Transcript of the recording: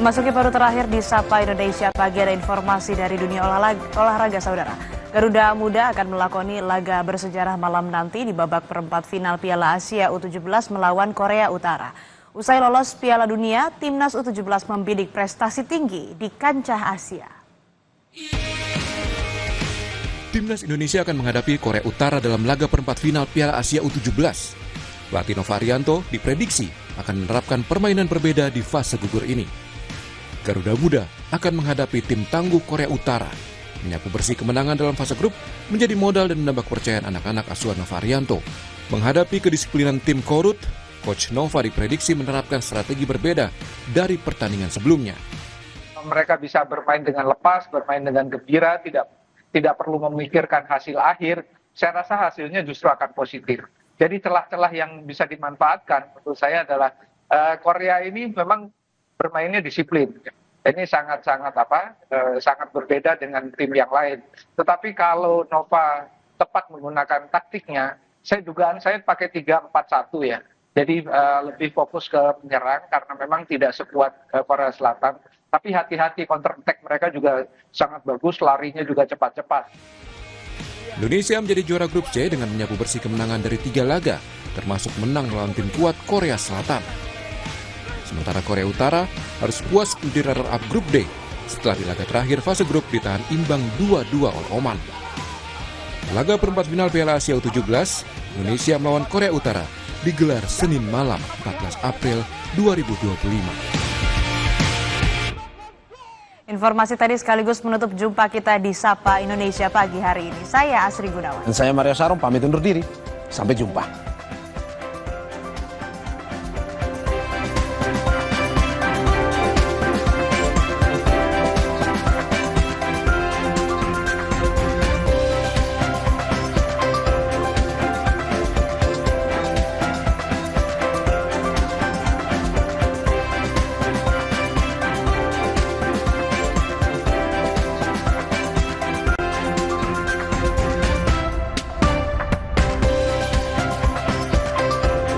Memasuki paruh terakhir di Sapa Indonesia Pagi, ada informasi dari dunia olahraga, saudara. Garuda Muda akan melakoni laga bersejarah malam nanti di babak perempat final Piala Asia U17 melawan Korea Utara. Usai lolos Piala Dunia, Timnas U17 membidik prestasi tinggi di kancah Asia. Timnas Indonesia akan menghadapi Korea Utara dalam laga perempat final Piala Asia U17. Pelatih Nova Arianto diprediksi akan menerapkan permainan berbeda di fase gugur ini. Garuda Muda akan menghadapi tim tangguh Korea Utara. Menyapu bersih kemenangan dalam fase grup menjadi modal dan menambah kepercayaan anak-anak asuhan Nova Arianto. Menghadapi kedisiplinan tim Korut, Coach Nova diprediksi menerapkan strategi berbeda dari pertandingan sebelumnya. Mereka bisa bermain dengan lepas, bermain dengan gembira, tidak perlu memikirkan hasil akhir. Saya rasa hasilnya justru akan positif. Jadi celah-celah yang bisa dimanfaatkan menurut saya adalah Korea ini memang bermainnya disiplin. Ini sangat berbeda dengan tim yang lain. Tetapi kalau Nova tepat menggunakan taktiknya, dugaan saya pakai 3-4-1 ya. Jadi lebih fokus ke menyerang karena memang tidak sekuat Korea Selatan. Tapi hati-hati, counter attack mereka juga sangat bagus, larinya juga cepat-cepat. Indonesia menjadi juara grup C dengan menyapu bersih kemenangan dari 3 laga, termasuk menang melawan tim kuat Korea Selatan. Sementara Korea Utara harus puas menjadi runner-up grup D setelah di laga terakhir fase grup ditahan imbang 2-2 oleh Oman. Laga perempat final Piala Asia U17, Indonesia melawan Korea Utara digelar Senin malam 14 April 2025. Informasi tadi sekaligus menutup jumpa kita di Sapa Indonesia Pagi hari ini. Saya Asri Gunawan. Dan saya Mario Sarung, pamit undur diri. Sampai jumpa.